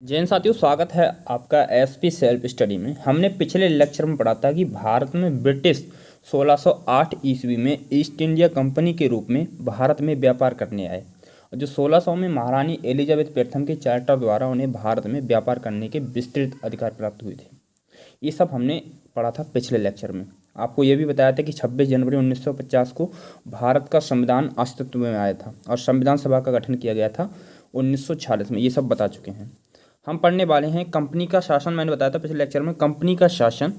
जैन साथियों, स्वागत है आपका एसपी सेल्फ स्टडी में। हमने पिछले लेक्चर में पढ़ा था कि भारत में ब्रिटिश 1608 ईस्वी में ईस्ट इंडिया कंपनी के रूप में भारत में व्यापार करने आए और जो 1600 में महारानी एलिजाबेथ प्रथम के चार्टर द्वारा उन्हें भारत में व्यापार करने के विस्तृत अधिकार प्राप्त हुए थे। ये सब हमने पढ़ा था पिछले लेक्चर में। आपको ये भी बताया था कि 26 जनवरी 1950 को भारत का संविधान अस्तित्व में आया था और संविधान सभा का गठन किया गया था 1946 में। ये सब बता चुके हैं। हम पढ़ने वाले हैं कंपनी का शासन। मैंने बताया था पिछले लेक्चर में कंपनी का शासन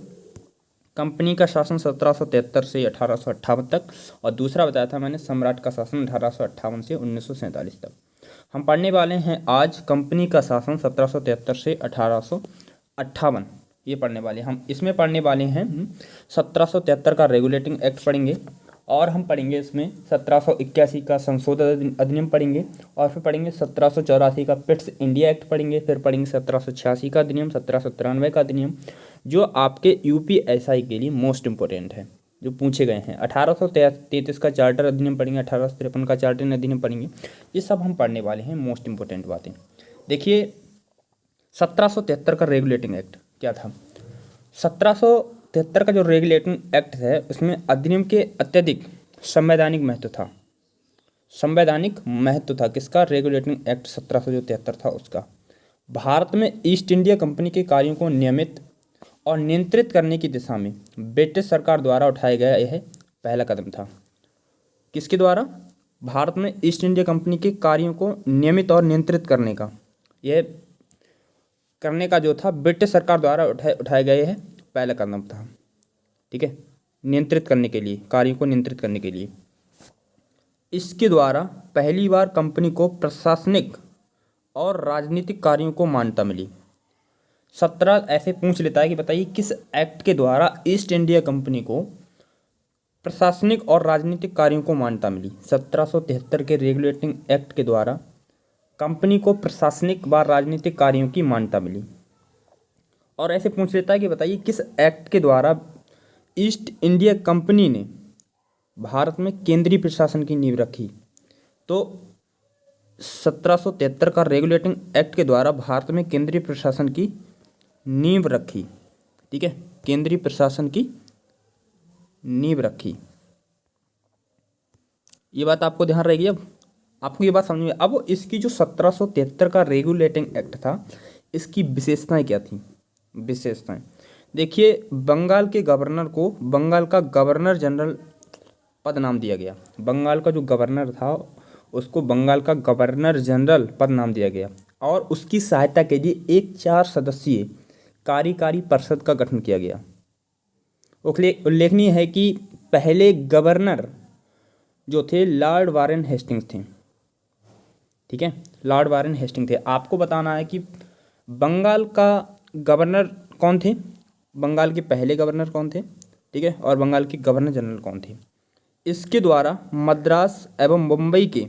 1773 से 1858 तक, और दूसरा बताया था मैंने सम्राट का शासन 1858 से 1947 तक। हम पढ़ने वाले हैं आज कंपनी का शासन 1773 से 1858। ये पढ़ने वाले हम इसमें पढ़ने वाले हैं 1773 का रेगुलेटिंग एक्ट पढ़ेंगे, और हम पढ़ेंगे इसमें 1781 का संशोधन अधिनियम पढ़ेंगे, और फिर पढ़ेंगे 1784 का पिट्स इंडिया एक्ट पढ़ेंगे, फिर पढ़ेंगे 1786 का अधिनियम, 1793 का अधिनियम, जो आपके यूपीएसआई के लिए मोस्ट इंपॉर्टेंट है, जो पूछे गए हैं। 1833 का चार्टर अधिनियम पढ़ेंगे, 1853 का चार्टर अधिनियम पढ़ेंगे। ये सब हम पढ़ने वाले हैं मोस्ट इंपॉर्टेंट बातें। देखिए 1773 का रेगुलेटिंग एक्ट क्या था। 1773 का जो रेगुलेटिंग एक्ट है उसमें अधिनियम के अत्यधिक संवैधानिक महत्व था। संवैधानिक महत्व था किसका? रेगुलेटिंग एक्ट 1773 था उसका। भारत में ईस्ट इंडिया कंपनी के कार्यों को नियमित और नियंत्रित करने की दिशा में ब्रिटिश सरकार द्वारा उठाया गया यह पहला कदम था। किसके द्वारा? भारत में ईस्ट इंडिया कंपनी के कार्यों को नियमित और नियंत्रित करने का, यह करने का जो था ब्रिटिश सरकार द्वारा उठाया गया है पहला कदम था। ठीक है, नियंत्रित करने के लिए, कार्यों को नियंत्रित करने के लिए। इसके द्वारा पहली बार कंपनी को प्रशासनिक और राजनीतिक कार्यों को मान्यता मिली। 17 ऐसे पूछ लेता है कि बताइए किस एक्ट के द्वारा ईस्ट इंडिया कंपनी को प्रशासनिक और राजनीतिक कार्यों को मान्यता मिली। 1773 के रेगुलेटिंग एक्ट के द्वारा कंपनी को प्रशासनिक व राजनीतिक कार्यों की मान्यता मिली। और ऐसे पूछ लेता है कि बताइए किस एक्ट के द्वारा ईस्ट इंडिया कंपनी ने भारत में केंद्रीय प्रशासन की नींव रखी। तो 1773 का रेगुलेटिंग एक्ट के द्वारा भारत में केंद्रीय प्रशासन की नींव रखी। ठीक है, केंद्रीय प्रशासन की नींव रखी। ये बात आपको ध्यान रहेगी। अब आपको ये बात समझ में। अब इसकी जो 1773 का रेगुलेटिंग एक्ट था, इसकी विशेषताएं क्या थी? विशेषताएं देखिए, बंगाल के गवर्नर को बंगाल का गवर्नर जनरल पद नाम दिया गया। बंगाल का जो गवर्नर था उसको बंगाल का गवर्नर जनरल पद नाम दिया गया, और उसकी सहायता के लिए एक 4 सदस्यीय कार्यकारी परिषद का गठन किया गया। उल्लेखनीय है कि पहले गवर्नर जो थे लॉर्ड वारेन हेस्टिंग्स थे। ठीक है, लॉर्ड वारेन हेस्टिंग थे। आपको बताना है कि बंगाल का गवर्नर कौन थे, बंगाल के पहले गवर्नर कौन थे, ठीक है, और बंगाल के गवर्नर जनरल कौन थे। इसके द्वारा मद्रास एवं मुंबई के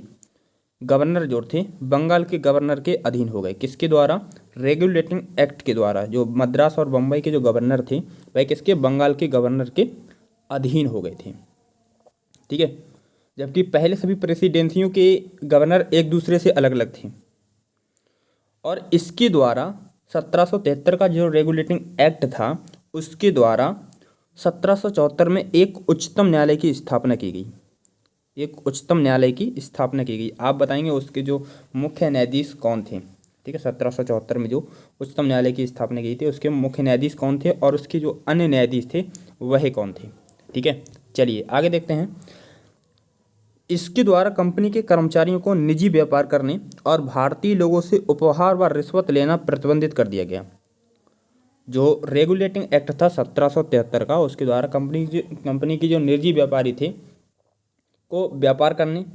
गवर्नर जो थे बंगाल के गवर्नर के अधीन हो गए। किसके द्वारा? रेगुलेटिंग एक्ट के द्वारा। जो मद्रास और मुंबई के जो गवर्नर थे वह किसके? बंगाल के गवर्नर के अधीन हो गए थे। ठीक है, जबकि पहले सभी प्रेसिडेंसियों के गवर्नर एक दूसरे से अलग अलग थे। और इसके द्वारा 1773 का जो रेगुलेटिंग एक्ट था उसके द्वारा 1774 में एक उच्चतम न्यायालय की स्थापना की गई। एक उच्चतम न्यायालय की स्थापना की गई। आप बताएंगे उसके जो मुख्य न्यायाधीश कौन थे। ठीक है, 1774 में जो उच्चतम न्यायालय की स्थापना की थी उसके मुख्य न्यायाधीश कौन थे और उसके जो अन्य न्यायाधीश थे वह कौन थे। ठीक है, चलिए आगे देखते हैं। इसके द्वारा कंपनी के कर्मचारियों को निजी व्यापार करने और भारतीय लोगों से उपहार व रिश्वत लेना प्रतिबंधित कर दिया गया। जो रेगुलेटिंग एक्ट था 1773 का, उसके द्वारा कंपनी की जो निजी व्यापारी थे को व्यापार करने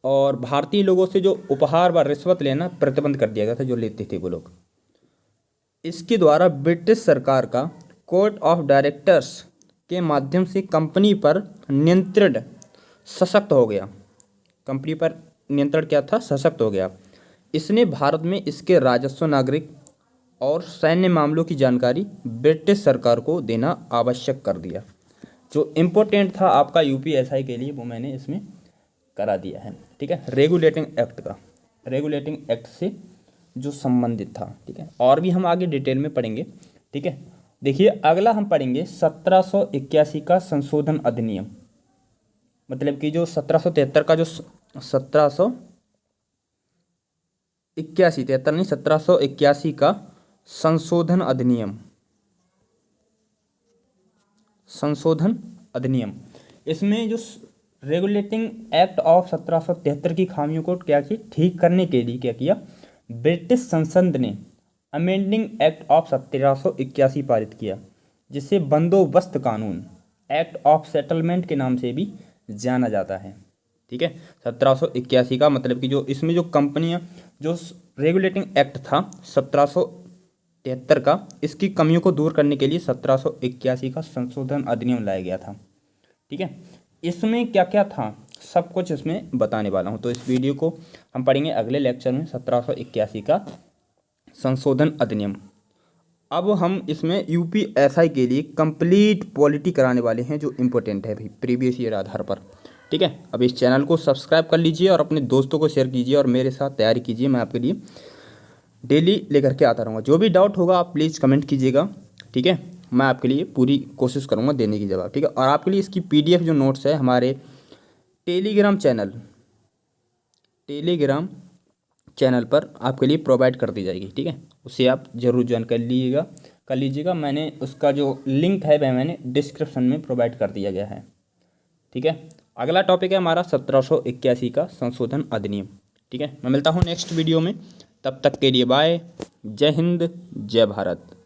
और भारतीय लोगों से जो उपहार व रिश्वत लेना प्रतिबंध कर दिया गया था, जो लेते थे वो लोग। इसके द्वारा ब्रिटिश सरकार का कोर्ट ऑफ डायरेक्टर्स के माध्यम से कंपनी पर नियंत्रण सशक्त हो गया। कंपनी पर नियंत्रण क्या था? सशक्त हो गया। इसने भारत में इसके राजस्व, नागरिक और सैन्य मामलों की जानकारी ब्रिटिश सरकार को देना आवश्यक कर दिया। जो इम्पोर्टेंट था आपका यूपीएसआई के लिए वो मैंने इसमें करा दिया है। ठीक है, रेगुलेटिंग एक्ट का, रेगुलेटिंग एक्ट से जो संबंधित था। ठीक है, और भी हम आगे डिटेल में पढ़ेंगे। ठीक है, देखिए अगला हम पढ़ेंगे 1781 का संशोधन अधिनियम। मतलब कि जो 1773 का जो 1781 का संशोधन अधिनियम, इसमें जो रेगुलेटिंग एक्ट ऑफ 1773 की खामियों को क्या किया, ठीक करने के लिए क्या किया, ब्रिटिश संसद ने अमेंडिंग एक्ट ऑफ 1781 पारित किया, जिसे बंदोबस्त कानून, एक्ट ऑफ सेटलमेंट के नाम से भी जाना जाता है। ठीक है, 1781 का मतलब कि जो इसमें जो कंपनियां, जो रेगुलेटिंग एक्ट था 1773 का, इसकी कमियों को दूर करने के लिए 1781 का संशोधन अधिनियम लाया गया था। ठीक है, इसमें क्या क्या था सब कुछ इसमें बताने वाला हूँ। तो इस वीडियो को हम पढ़ेंगे अगले लेक्चर में, 1781 का संशोधन अधिनियम। अब हम इसमें यूपीएसआई के लिए कंप्लीट पॉलिटी कराने वाले हैं, जो इम्पोर्टेंट है भाई प्रीवियस ईयर आधार पर। ठीक है, अब इस चैनल को सब्सक्राइब कर लीजिए और अपने दोस्तों को शेयर कीजिए और मेरे साथ तैयारी कीजिए। मैं आपके लिए डेली लेकर के आता रहूँगा। जो भी डाउट होगा आप प्लीज़ कमेंट कीजिएगा। ठीक है, मैं आपके लिए पूरी कोशिश करूँगा देने की जवाब। ठीक है, और आपके लिए इसकी पीडीएफ जो नोट्स है हमारे टेलीग्राम चैनल पर आपके लिए प्रोवाइड कर दी जाएगी। ठीक है, उसे आप ज़रूर ज्वाइन कर लीजिएगा। मैंने उसका जो लिंक है वह मैंने डिस्क्रिप्शन में प्रोवाइड कर दिया गया है। ठीक है, अगला टॉपिक है हमारा 1781 का संशोधन अधिनियम। ठीक है, मैं मिलता हूँ नेक्स्ट वीडियो में, तब तक के लिए बाय। जय हिंद, जय भारत।